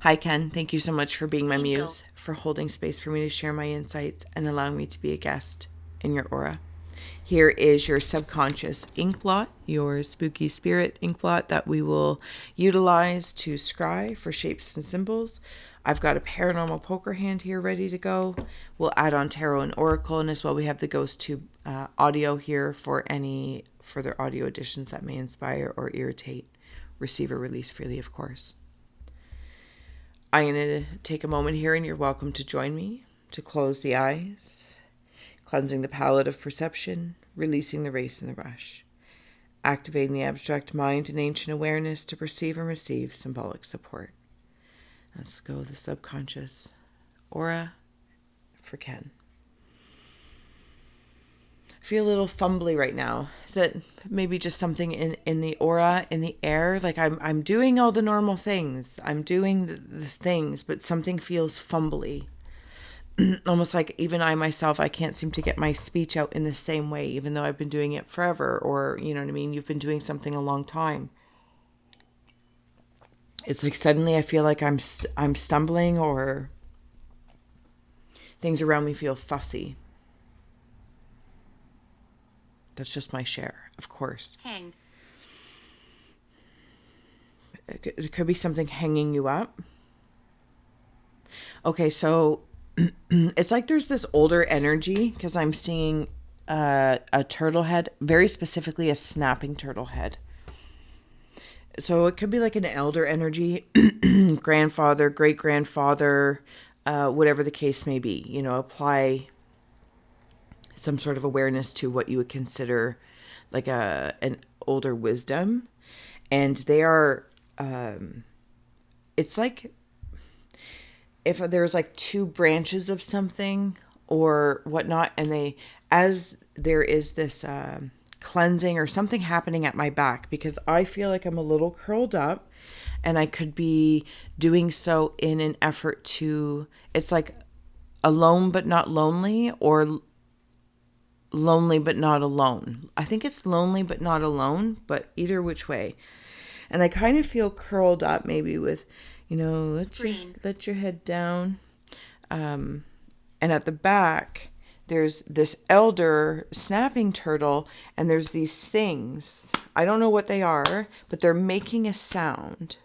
Hi, Ken. Thank you so much for being my Angel. muse, for holding space for me to share my insights and allowing me to be a guest in your aura. Here is your subconscious ink blot, your spooky spirit ink blot that we will utilize to scry for shapes and symbols. I've got a paranormal poker hand here ready to go. We'll add on tarot and oracle, and as well we have the ghost tube audio here for any further audio additions that may inspire or irritate. Receive or release freely, of course. I'm going to take a moment here, and you're welcome to join me to close the eyes, cleansing the palette of perception, releasing the race and the rush, activating the abstract mind and ancient awareness to perceive and receive symbolic support. Let's go the subconscious aura for Ken. I feel a little fumbly right now. Is it maybe just something in the aura, in the air? Like I'm doing all the normal things. I'm doing the things, but something feels fumbly. Almost like even I myself, I can't seem to get my speech out in the same way, even though I've been doing it forever, or you know what I mean? You've been doing something a long time. It's like suddenly I feel like I'm stumbling, or things around me feel fussy. That's just my share, of course. Hanged. It could be something hanging you up. Okay, so it's like there's this older energy because I'm seeing a turtle head, very specifically a snapping turtle head. So it could be like an elder energy, grandfather, great grandfather, whatever the case may be. You know, apply some sort of awareness to what you would consider like an older wisdom, and they are. It's like if there's like two branches of something or whatnot, and they, as there is this cleansing or something happening at my back, because I feel like I'm a little curled up, and I could be doing so in an effort to, it's like alone but not lonely, or lonely but not alone. I think it's lonely but not alone, but either which way. And I kind of feel curled up, maybe with, you know, let your head down. And at the back, there's this elder snapping turtle, and there's these things. I don't know what they are, but they're making a sound.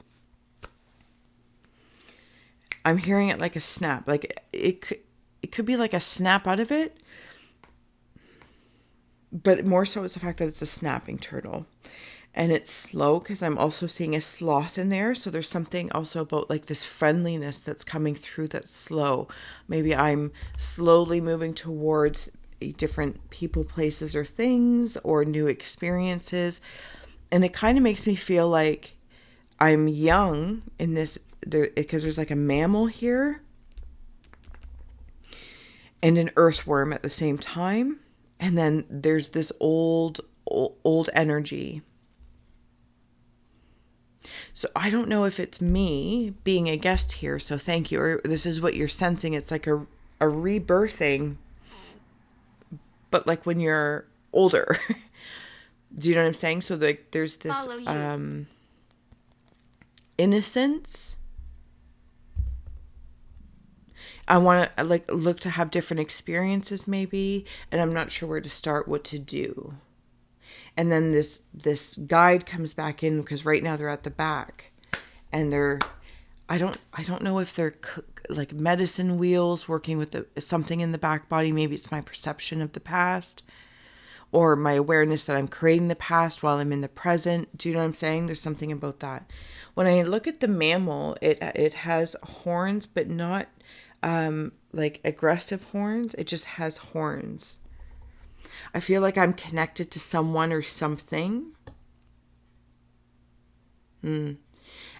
I'm hearing it like a snap. Like it could be like a snap out of it, but more so it's the fact that it's a snapping turtle. And it's slow because I'm also seeing a sloth in there. So there's something also about like this friendliness that's coming through that's slow. Maybe I'm slowly moving towards different people, places, or things, or new experiences. And it kind of makes me feel like I'm young in this, because there's like a mammal here and an earthworm at the same time. And then there's this old energy. So I don't know if it's me being a guest here, so thank you, or this is what you're sensing. It's like a rebirthing, but like when you're older. Do you know what I'm saying? So there's this innocence. I want to like look to have different experiences maybe, and I'm not sure where to start, what to do. And then this guide comes back in, because right now they're at the back, and they're, I don't know if they're like medicine wheels working with something in the back body. Maybe it's my perception of the past, or my awareness that I'm creating the past while I'm in the present. Do you know what I'm saying? There's something about that. When I look at the mammal, it has horns, but not like aggressive horns. It just has horns. I feel like I'm connected to someone or something. And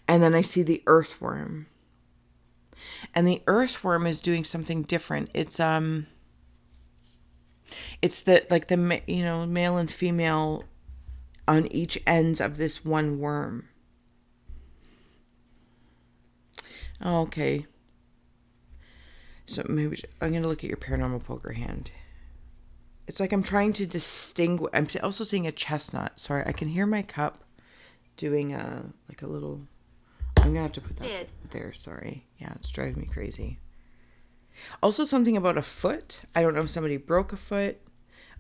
then I see the earthworm. And the earthworm is doing something different. It's the like the, you know, male and female on each ends of this one worm. Okay. So maybe I'm going to look at your paranormal poker hand. It's like I'm trying to distinguish. I'm also seeing a chestnut. Sorry, I can hear my cup doing like a little I'm going to have to put that there. Sorry. Yeah, it's driving me crazy. Also, something about a foot. I don't know if somebody broke a foot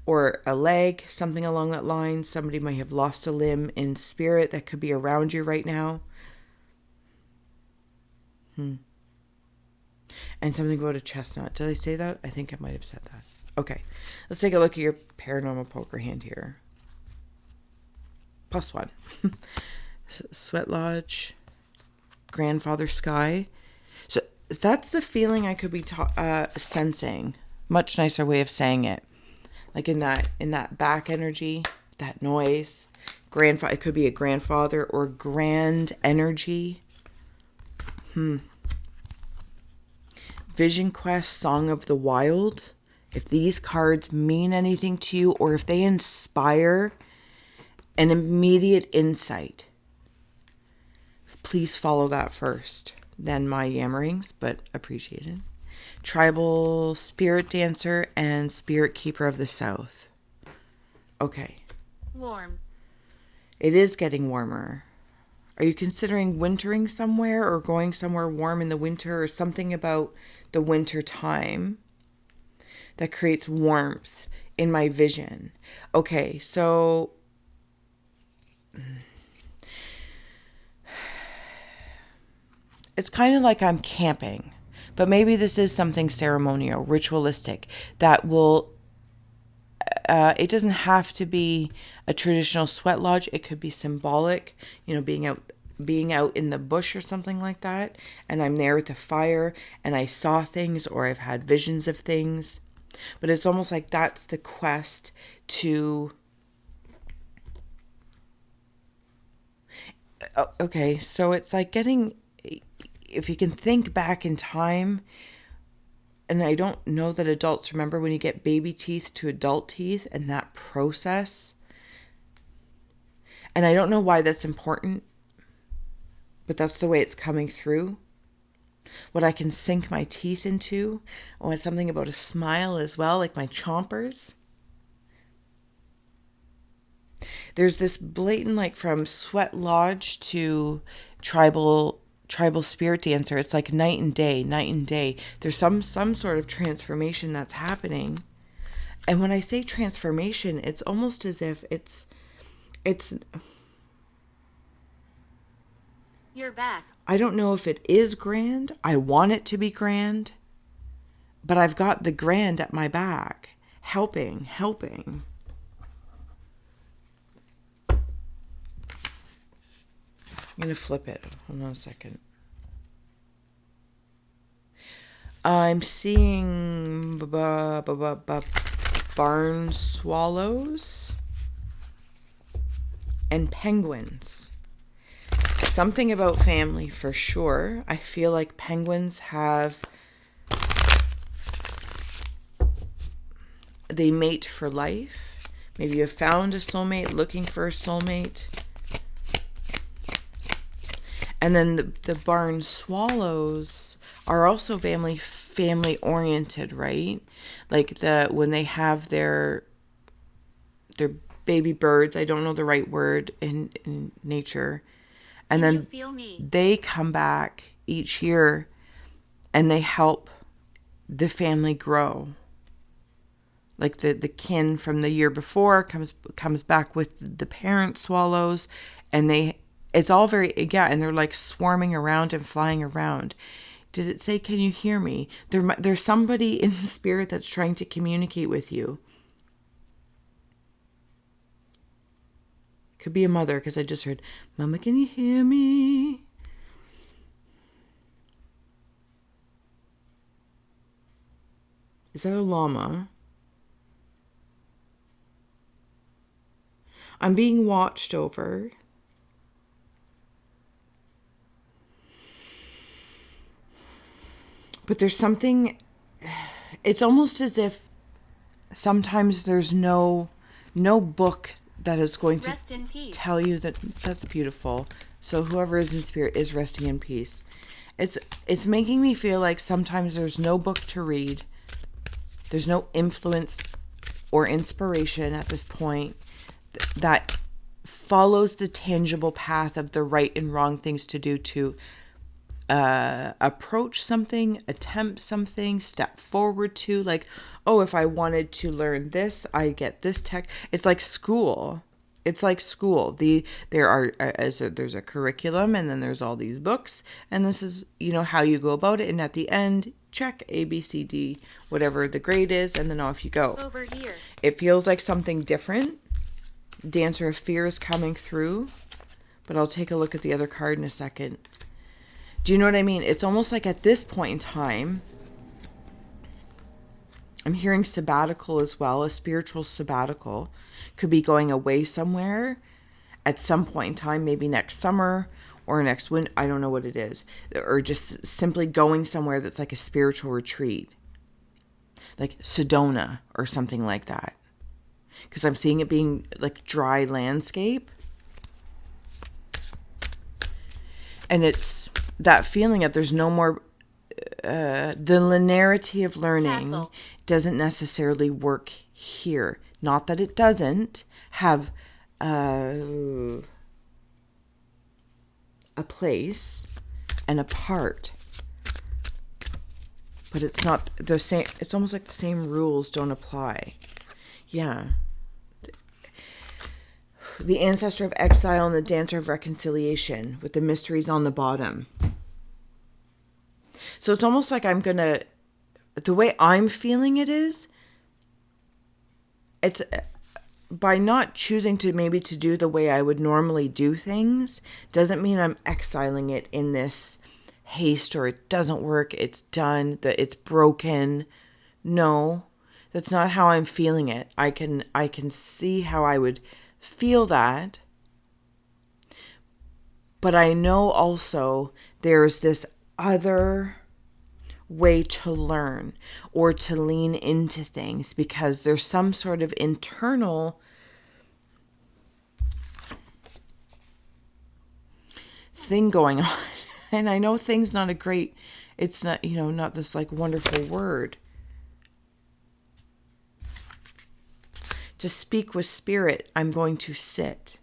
or a leg, something along that line. Somebody might have lost a limb in spirit that could be around you right now. And something about a chestnut. Did I say that? I think I might have said that. Okay. Let's take a look at your paranormal poker hand here. +1. Sweat Lodge. Grandfather Sky. So that's the feeling I could be sensing. Much nicer way of saying it. Like in that back energy, that noise. It could be a grandfather or grand energy. Vision Quest, Song of the Wild. If these cards mean anything to you, or if they inspire an immediate insight, please follow that first. Then my yammerings, but appreciated. Tribal Spirit Dancer and Spirit Keeper of the South. Okay. Warm. It is getting warmer. Are you considering wintering somewhere or going somewhere warm in the winter, or something about the winter time that creates warmth in my vision? Okay, so it's kind of like I'm camping, but maybe this is something ceremonial, ritualistic that will, it doesn't have to be a traditional sweat lodge. It could be symbolic, being out in the bush or something like that. And I'm there with the fire and I saw things, or I've had visions of things, but it's almost like that's the quest to, okay. So it's like getting, if you can think back in time, and I don't know that adults remember when you get baby teeth to adult teeth and that process. And I don't know why that's important, but that's the way it's coming through. What I can sink my teeth into. Oh, it's something about a smile as well, like my chompers. There's this blatant, like from Sweat Lodge to tribal spirit dancer. It's like night and day. There's some sort of transformation that's happening. And when I say transformation, it's almost as if it's You're back. I don't know if it is grand. I want it to be grand, but I've got the grand at my back, helping. I'm going to flip it. Hold on a second. I'm seeing barn swallows and penguins. Something about family for sure. I feel like penguins they mate for life. Maybe you found a soulmate, looking for a soulmate. And then the barn swallows are also family oriented, right? Like when they have their baby birds, I don't know the right word in nature. And Can then you feel me? They come back each year and they help the family grow. Like the kin from the year before comes back with the parent swallows, and it's all very, yeah, and they're like swarming around and flying around. Did it say, can you hear me? There's somebody in the spirit that's trying to communicate with you. Could be a mother, because I just heard, Mama, can you hear me? Is that a llama? I'm being watched over. But there's something, it's almost as if sometimes there's no book that is going to Rest in peace. Tell you that's beautiful. So whoever is in spirit is resting in peace. It's making me feel like sometimes there's no book to read. There's no influence or inspiration at this point that follows the tangible path of the right and wrong things to do to approach something, attempt something, step forward to. Like, oh, if I wanted to learn this, I get this tech. It's like school. It's like school. There's a curriculum, and then there's all these books, and this is, how you go about it. And at the end, check A, B, C, D, whatever the grade is, and then off you go. Over here. It feels like something different. Dancer of Fear is coming through, but I'll take a look at the other card in a second. Do you know what I mean? It's almost like at this point in time, I'm hearing sabbatical as well. A spiritual sabbatical could be going away somewhere at some point in time, maybe next summer or next winter. I don't know what it is. Or just simply going somewhere that's like a spiritual retreat. Like Sedona or something like that. Because I'm seeing it being like dry landscape. And it's that feeling that there's no more, the linearity of learning doesn't necessarily work here. Not that it doesn't have a place and a part, but it's not the same. It's almost like the same rules don't apply. Yeah. The Ancestor of Exile and the Dancer of Reconciliation with the mysteries on the bottom. So it's almost like the way I'm feeling it is, it's by not choosing to do the way I would normally do things, doesn't mean I'm exiling it in this haste or it doesn't work, it's done, that it's broken. No, that's not how I'm feeling it. I can see how I would feel that, but I know also there's this other way to learn or to lean into things because there's some sort of internal thing going on. And I know thing's not a great, it's not, not this like wonderful word. To speak with spirit, I'm going to sit.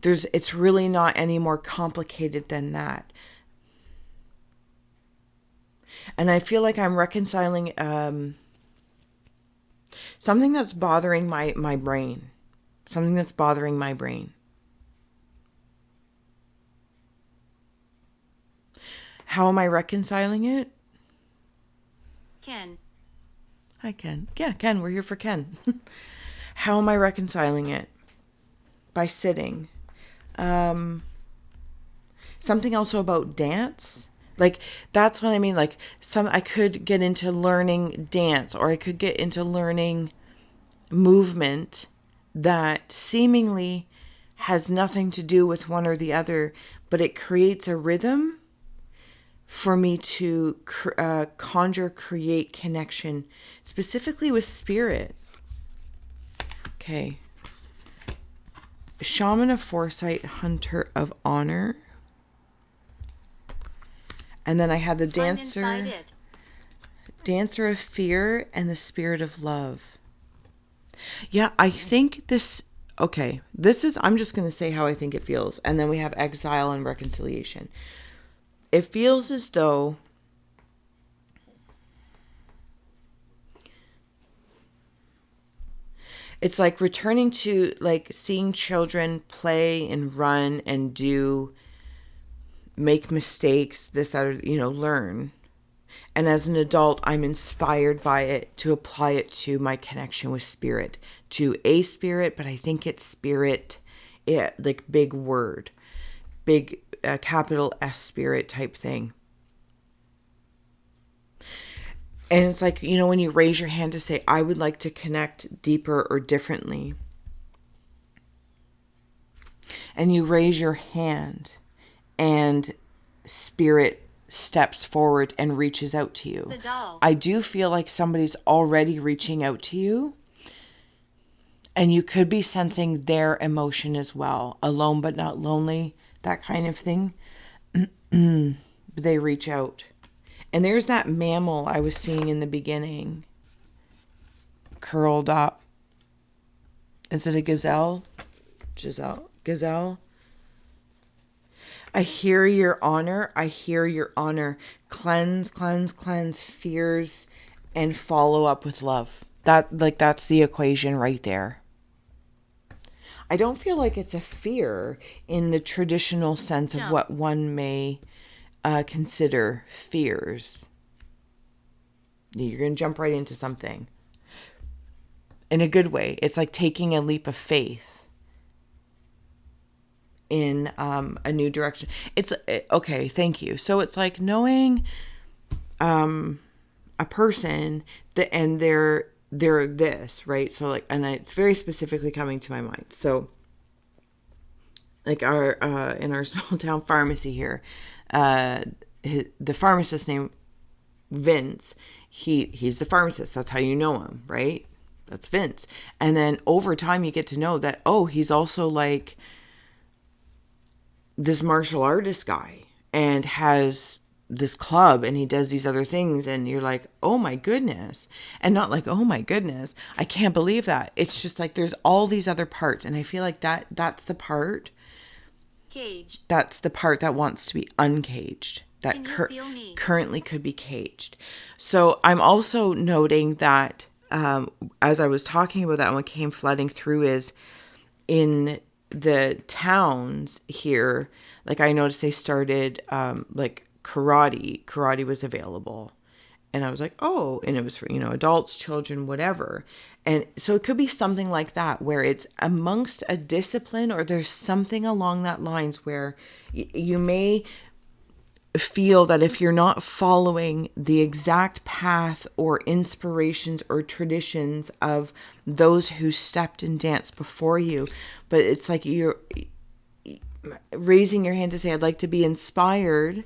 It's really not any more complicated than that. And I feel like I'm reconciling something that's bothering my brain. Something that's bothering my brain. How am I reconciling it? Ken. Hi, Ken. Yeah, Ken. We're here for Ken. How am I reconciling it? By sitting. Something also about dance. Like, that's what I mean. Like, I could get into learning dance, or I could get into learning movement that seemingly has nothing to do with one or the other, but it creates a rhythm for me to create connection, specifically with spirit. Okay. Shaman of Foresight, Hunter of Honor. And then I had the Dancer of Fear and the Spirit of Love. Yeah, I think this, okay, I'm just going to say how I think it feels. And then we have Exile and Reconciliation. It feels as though it's like returning to like seeing children play and run and make mistakes, learn. And as an adult, I'm inspired by it to apply it to my connection with spirit, to a spirit, but I think it's spirit, like big word, big capital S spirit type thing. And it's like, when you raise your hand to say, I would like to connect deeper or differently. And you raise your hand and spirit steps forward and reaches out to you. The doll. I do feel like somebody's already reaching out to you. And you could be sensing their emotion as well. Alone but not lonely, that kind of thing. They reach out. And there's that mammal I was seeing in the beginning. Curled up Is it a gazelle? Gazelle. I hear your honor. I hear your honor. Cleanse, cleanse, cleanse fears and follow up with love. That's the equation right there. I don't feel like it's a fear in the traditional sense of what one may consider fears. You're going to jump right into something in a good way. It's like taking a leap of faith in a new direction. It's okay. Thank you. So it's like knowing a person that, and they're this, right? So like, and it's very specifically coming to my mind. So like our in our small town pharmacy here, the pharmacist named Vince, he's the pharmacist. That's how you know him, right? That's Vince. And then over time you get to know that, oh, he's also like this martial artist guy and has this club and he does these other things, and you're like, oh my goodness. And not like, oh my goodness, I can't believe that. It's just like there's all these other parts, and I feel like that's the part Caged. That's the part that wants to be uncaged, that currently could be caged. So I'm also noting that as I was talking about that, what came flooding through is in the towns here, like I noticed they started like karate was available, and I was like, oh, and it was for, adults, children, whatever. And so it could be something like that, where it's amongst a discipline, or there's something along that lines where you may feel that if you're not following the exact path or inspirations or traditions of those who stepped and danced before you, but it's like you're raising your hand to say, I'd like to be inspired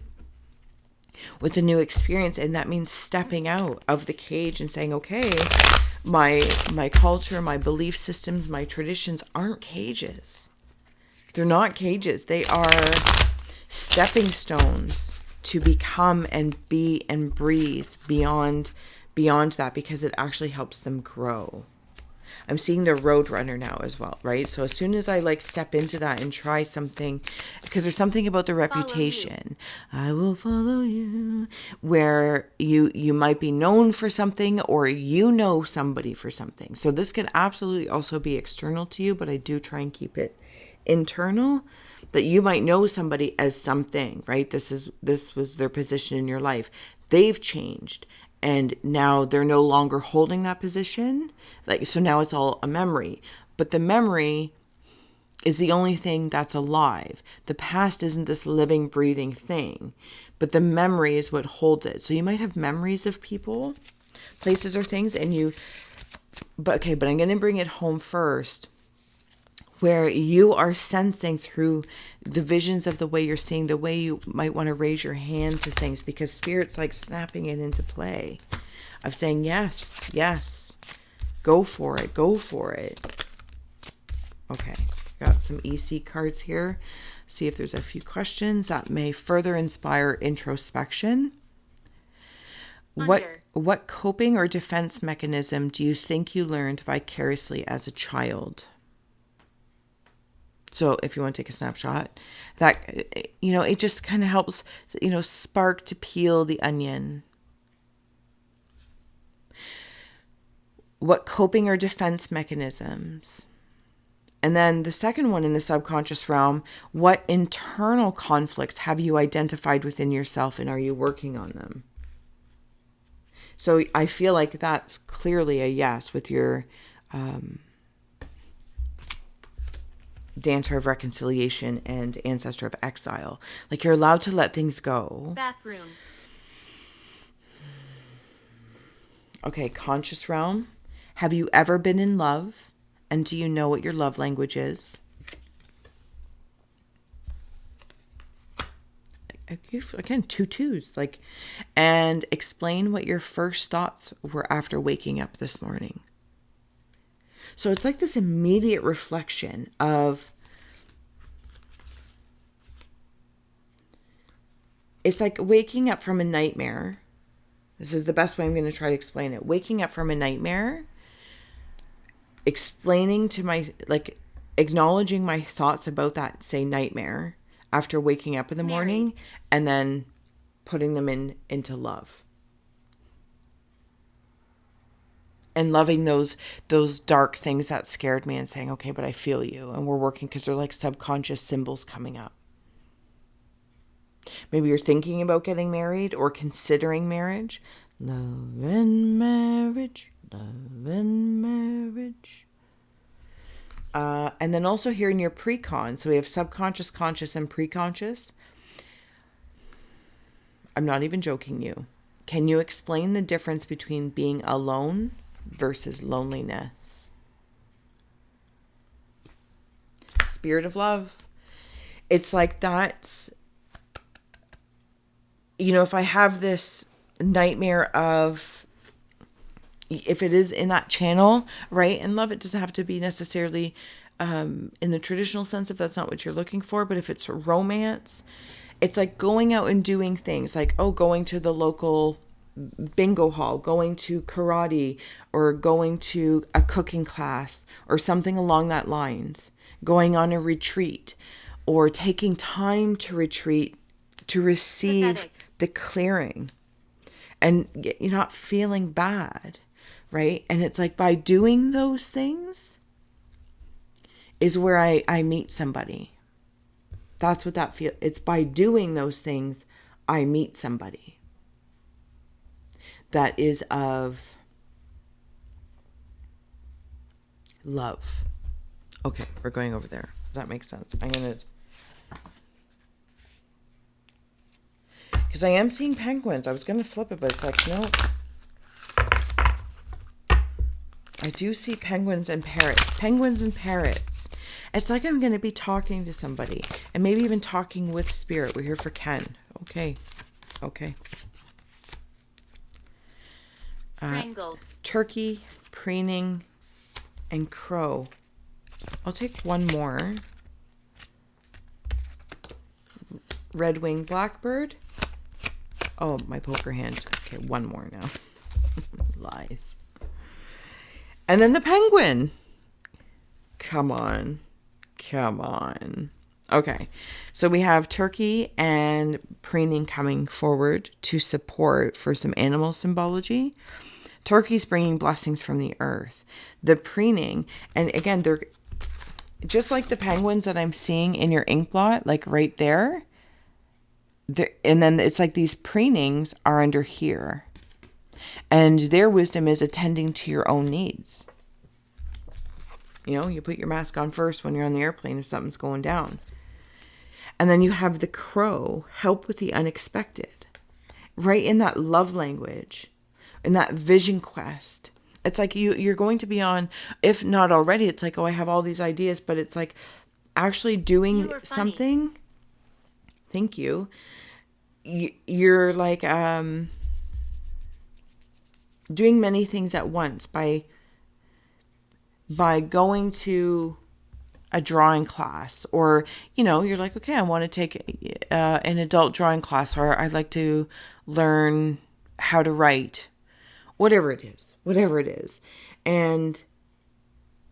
with a new experience. And that means stepping out of the cage and saying, okay, my culture, my belief systems, my traditions aren't cages. They're not cages. They are stepping stones to become and be and breathe beyond that, because it actually helps them grow. I'm seeing the roadrunner now as well, right? So as soon as I like step into that and try something, because there's something about the reputation, I will follow you, where you might be known for something, or somebody for something. So this could absolutely also be external to you, but I do try and keep it internal, that you might know somebody as something, right? This was their position in your life. They've changed, and now they're no longer holding that position. Like, so now it's all a memory, but the memory is the only thing that's alive. The past isn't this living, breathing thing, but the memory is what holds it. So you might have memories of people, places, or things, but I'm going to bring it home first, where you are sensing through the visions of the way you're seeing, the way you might want to raise your hand to things, because Spirit's like snapping it into play of saying, yes, go for it. Okay, got some EC cards here. See if there's a few questions that may further inspire introspection. What coping or defense mechanism do you think you learned vicariously as a child? So if you want to take a snapshot, that, it just kind of helps, spark to peel the onion. What coping or defense mechanisms? And then the second one, in the subconscious realm, what internal conflicts have you identified within yourself, and are you working on them? So I feel like that's clearly a yes with your Dancer of Reconciliation and Ancestor of Exile. Like, you're allowed to let things go. Bathroom. Okay, conscious realm. Have you ever been in love? And do you know what your love language is? Again, 2 twos. And explain what your first thoughts were after waking up this morning. So it's like this immediate reflection of, it's like waking up from a nightmare. This is the best way I'm going to try to explain it. Waking up from a nightmare, explaining to my, like, acknowledging my thoughts about that, say, nightmare after waking up in the morning, and then putting them into love. And loving those dark things that scared me and saying, okay, but I feel you. And we're working, because they're like subconscious symbols coming up. Maybe you're thinking about getting married or considering marriage. Love and marriage, love and marriage. And then also here in your pre-con, so we have subconscious, conscious, and pre-conscious. I'm not even joking you. Can you explain the difference between being alone versus loneliness? Spirit of love. It's like that's, if I have this nightmare of, if it is in that channel, right? And love, it doesn't have to be necessarily in the traditional sense if that's not what you're looking for. But if it's romance, it's like going out and doing things like, going to the local bingo hall, going to karate, or going to a cooking class or something along that lines, going on a retreat, or taking time to retreat to receive the clearing, and you're not feeling bad, right? And it's like by doing those things is where I meet somebody. That's what that feels. It's by doing those things I meet somebody that is of love. Okay, we're going over there. Does that make sense? Because I am seeing penguins. I was going to flip it, but it's like, no. I do see penguins and parrots. Penguins and parrots. It's like I'm going to be talking to somebody. And maybe even talking with spirit. We're here for Ken. Okay. Strangled. Turkey, preening, and crow. I'll take one more. Red-winged blackbird. Oh, my poker hand. Okay, one more now. Lies. And then the penguin. Come on. Okay, so we have turkey and preening coming forward to support for some animal symbology. Turkey's bringing blessings from the earth. The preening, and again, they're just like the penguins that I'm seeing in your ink blot, like right there. And then it's like these preenings are under here. And their wisdom is attending to your own needs. You put your mask on first when you're on the airplane if something's going down. And then you have the crow, help with the unexpected. Right in that love language, in that vision quest. It's like you're going to be on, if not already, it's like, I have all these ideas, but it's like actually doing something. Thank you. You're like doing many things at once by going to a drawing class, or you're like, okay, I want to take an adult drawing class, or I'd like to learn how to write, whatever it is. And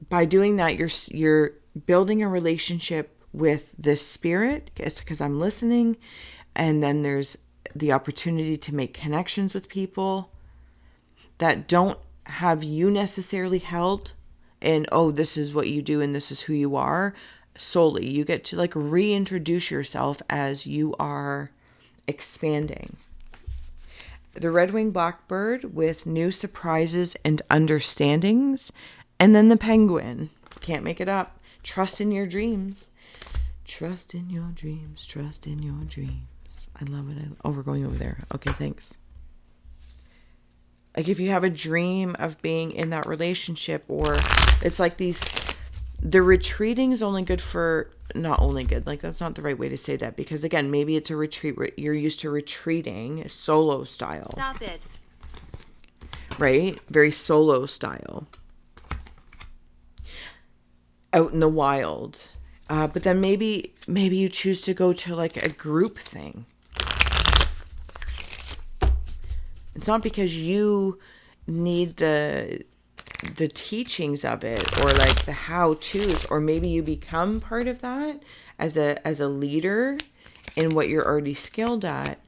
by doing that, you're building a relationship with this spirit, because I'm listening. And then there's the opportunity to make connections with people that don't have you necessarily held and, this is what you do and this is who you are solely. You get to like reintroduce yourself as you are expanding. The red-winged blackbird with new surprises and understandings. And then the penguin. Can't make it up. Trust in your dreams. Trust in your dreams. Trust in your dreams. I love it. We're going over there. Okay, thanks. Like if you have a dream of being in that relationship, or it's like the retreating is only good for, not only good, like that's not the right way to say that, because again, maybe it's a retreat where you're used to retreating solo style. Stop it. Right? Very solo style. Out in the wild. But then maybe you choose to go to like a group thing. It's not because you need the the teachings of it, or like the how-tos, or maybe you become part of that as a leader in what you're already skilled at.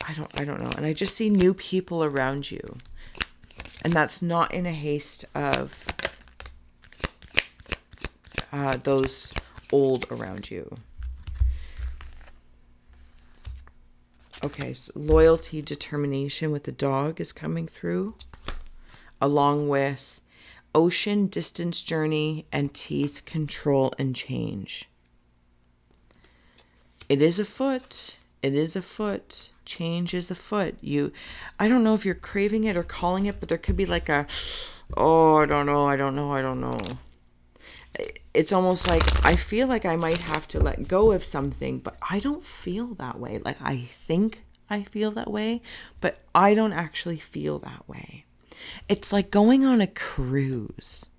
I don't know. And I just see new people around you. And that's not in a haste of those old around you. Okay, so loyalty, determination with the dog is coming through, along with ocean, distance journey, and teeth, control, and change. It is afoot. It is afoot. Change is afoot. I don't know if you're craving it or calling it, but there could be like I don't know. It's almost like I feel like I might have to let go of something, but I don't feel that way. Like I think I feel that way, but I don't actually feel that way. It's like going on a cruise.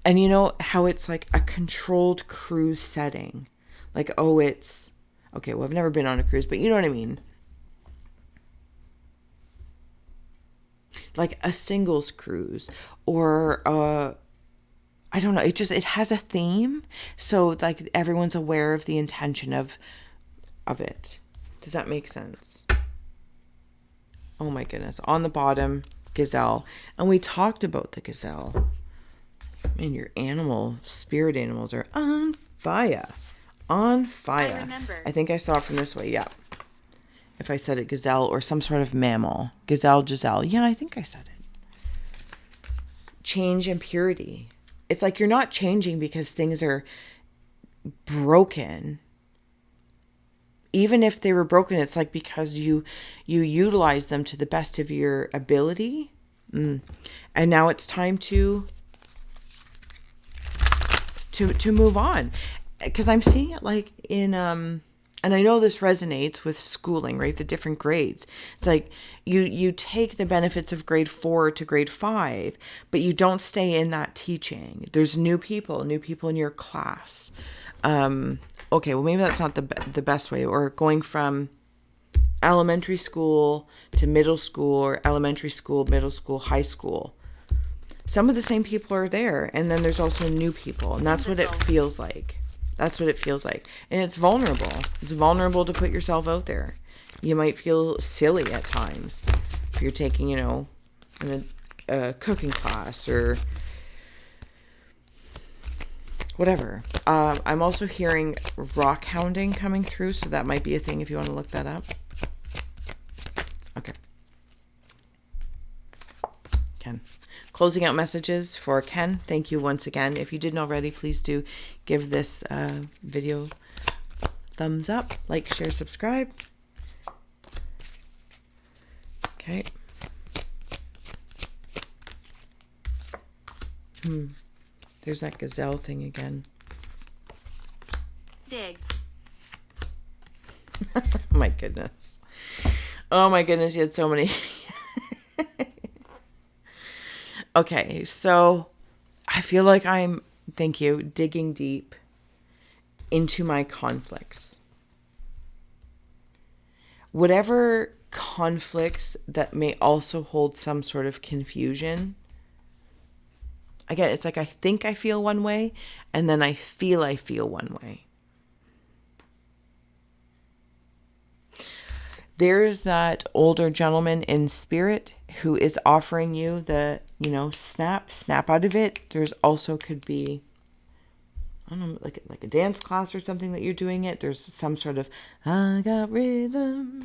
And you know how it's like a controlled cruise setting. Like, it's... Okay, well, I've never been on a cruise, but you know what I mean. Like a singles cruise, or I don't know. It has a theme, so like everyone's aware of the intention of it. Does that make sense? Oh my goodness! On the bottom, gazelle, and we talked about the gazelle. Man, your spirit animals are on fire. On fire. I remember. I think I saw it from this way. Yeah. If I said it, gazelle or some sort of mammal. Gazelle, Giselle. Yeah, I think I said it. Change and purity. It's like you're not changing because things are broken. Even if they were broken, it's like because you utilize them to the best of your ability. And now it's time to move on. Because I'm seeing it like in, and I know this resonates with schooling, right? The different grades. It's like you take the benefits of grade 4 to grade 5, but you don't stay in that teaching. There's new people in your class. Okay, well, maybe that's not the best way. Or going from elementary school to middle school, or elementary school, middle school, high school. Some of the same people are there, and then there's also new people, and that's what it feels like. That's what it feels like. And it's vulnerable. It's vulnerable to put yourself out there. You might feel silly at times if you're taking, a cooking class or whatever. I'm also hearing rock hounding coming through, so that might be a thing if you want to look that up. Okay. Ken. Closing out messages for Ken. Thank you once again. If you didn't already, please do give this video thumbs up, like, share, subscribe. Okay. There's that gazelle thing again. Dig. My goodness. Oh my goodness, you had so many. Okay, so I feel like I'm, thank you, digging deep into my conflicts. Whatever conflicts that may also hold some sort of confusion. Again, it's like I think I feel one way, and then I feel one way. There's that older gentleman in spirit who is offering you the, snap out of it. There's also could be, I don't know, like a dance class or something that you're doing it. There's some sort of, I got rhythm.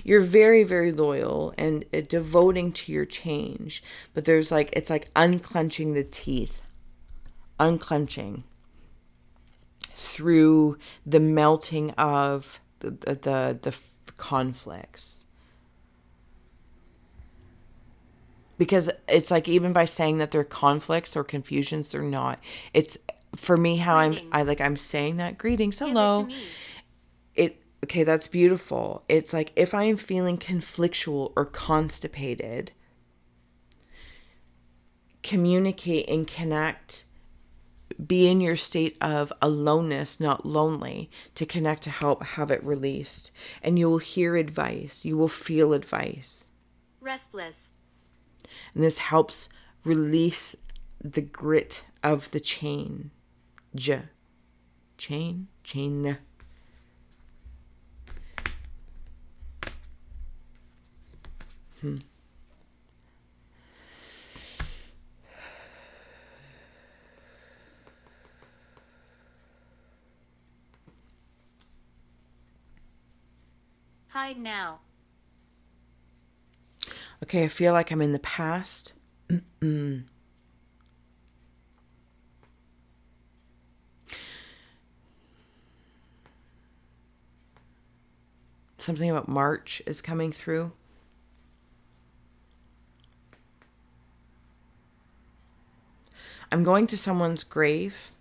You're very, very loyal and devoting to your change. But there's it's like unclenching the teeth. Unclenching through the melting of the conflicts. Because it's like, even by saying that they're conflicts or confusions, they're not. It's for me how Greetings. I'm saying that. Greetings, Give hello. it to me. Okay, that's beautiful. It's like if I am feeling conflictual or constipated, communicate and connect. Be in your state of aloneness, not lonely, to connect to help have it released. And you will hear advice. You will feel advice. Restless. And this helps release the grit of the chain. Chain. Hide now. Okay, I feel like I'm in the past. Something about March is coming through. I'm going to someone's grave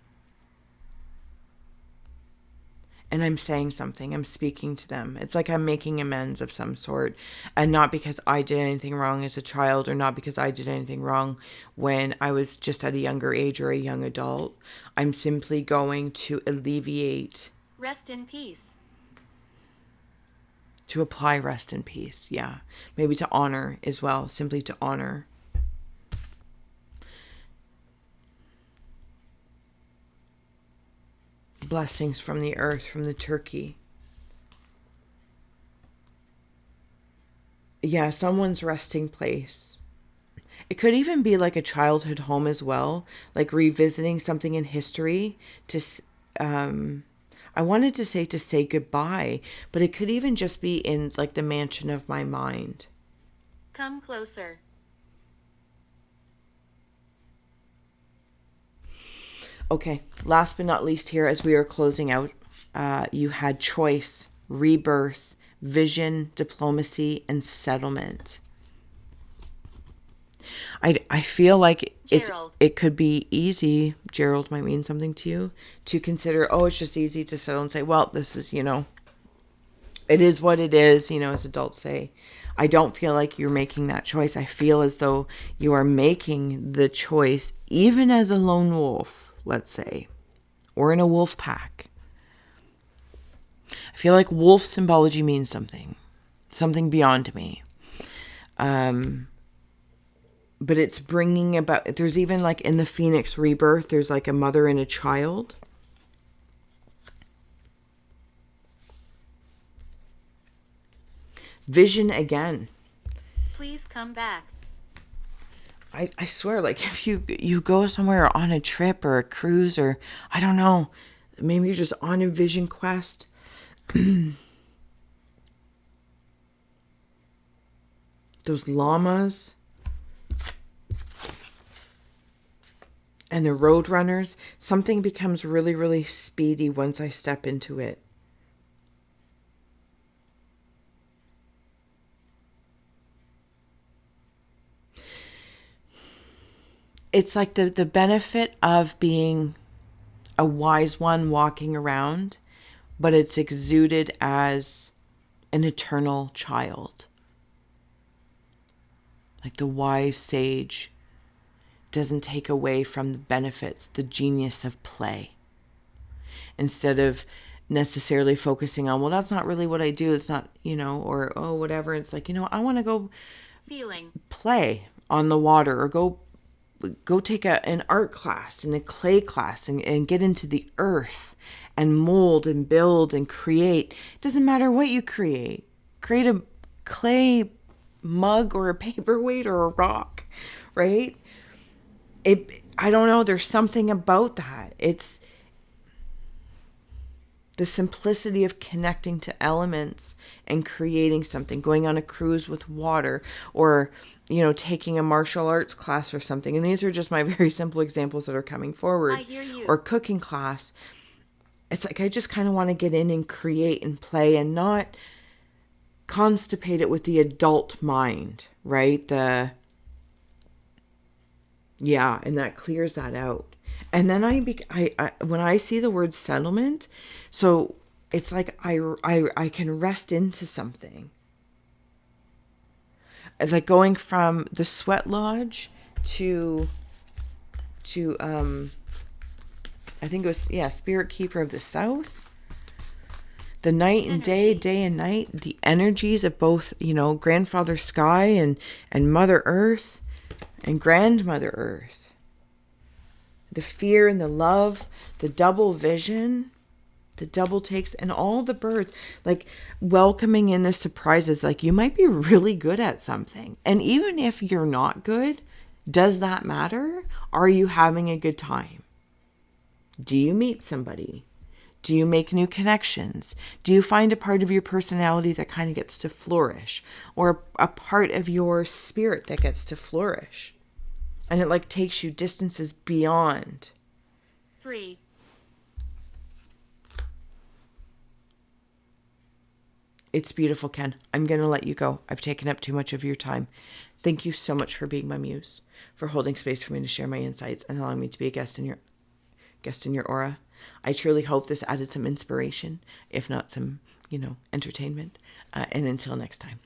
and I'm saying something. I'm speaking to them. It's like I'm making amends of some sort. And not because I did anything wrong as a child, or not because I did anything wrong when I was just at a younger age or a young adult. I'm simply going to alleviate. Rest in peace. To apply rest in peace. Yeah. Maybe to honor as well. Simply to honor. Blessings from the earth, from the turkey. Yeah, someone's resting place. It could even be like a childhood home as well, like revisiting something in history to, I wanted to say goodbye, but it could even just be in like the mansion of my mind. Come closer. Okay, last but not least here, as we are closing out, you had choice, rebirth, vision, diplomacy, and settlement. I feel like it could be easy, Gerald might mean something to you, to consider, it's just easy to settle and say, well, this is, it is what it is, as adults say. I don't feel like you're making that choice. I feel as though you are making the choice, even as a lone wolf, let's say, or in a wolf pack. I feel like wolf symbology means something beyond me. But it's bringing about, there's even like in the Phoenix rebirth, there's like a mother and a child. Vision again. Please come back. I swear, like if you go somewhere on a trip or a cruise, or I don't know, maybe you're just on a vision quest. Those llamas and the road runners, something becomes really, really speedy once I step into it. It's like the benefit of being a wise one walking around, but it's exuded as an eternal child. Like the wise sage doesn't take away from the benefits, the genius of play. Instead of necessarily focusing on, well, that's not really what I do. It's not, or, whatever. It's like, I want to go play on the water, or go take an art class and a clay class and get into the earth and mold and build and create. It doesn't matter what you create. Create a clay mug or a paperweight or a rock, right? I don't know. There's something about that. It's the simplicity of connecting to elements and creating something, going on a cruise with water, or, taking a martial arts class or something. And these are just my very simple examples that are coming forward. I hear you. Or cooking class. It's like I just kind of want to get in and create and play and not constipate it with the adult mind, right? And that clears that out. And then I when I see the word settlement, so it's like I can rest into something. It's like going from the sweat lodge to I think it was Spirit Keeper of the South. The night and day and night, the energies of both, Grandfather Sky and Mother Earth, and Grandmother Earth. The fear and the love, the double vision, the double takes, and all the birds, like welcoming in the surprises. Like, you might be really good at something. And even if you're not good, does that matter? Are you having a good time? Do you meet somebody? Do you make new connections? Do you find a part of your personality that kind of gets to flourish? Or a part of your spirit that gets to flourish? And it like takes you distances beyond. 3. It's beautiful, Ken. I'm going to let you go. I've taken up too much of your time. Thank you so much for being my muse, for holding space for me to share my insights and allowing me to be a guest in your aura. I truly hope this added some inspiration, if not some, entertainment. And until next time.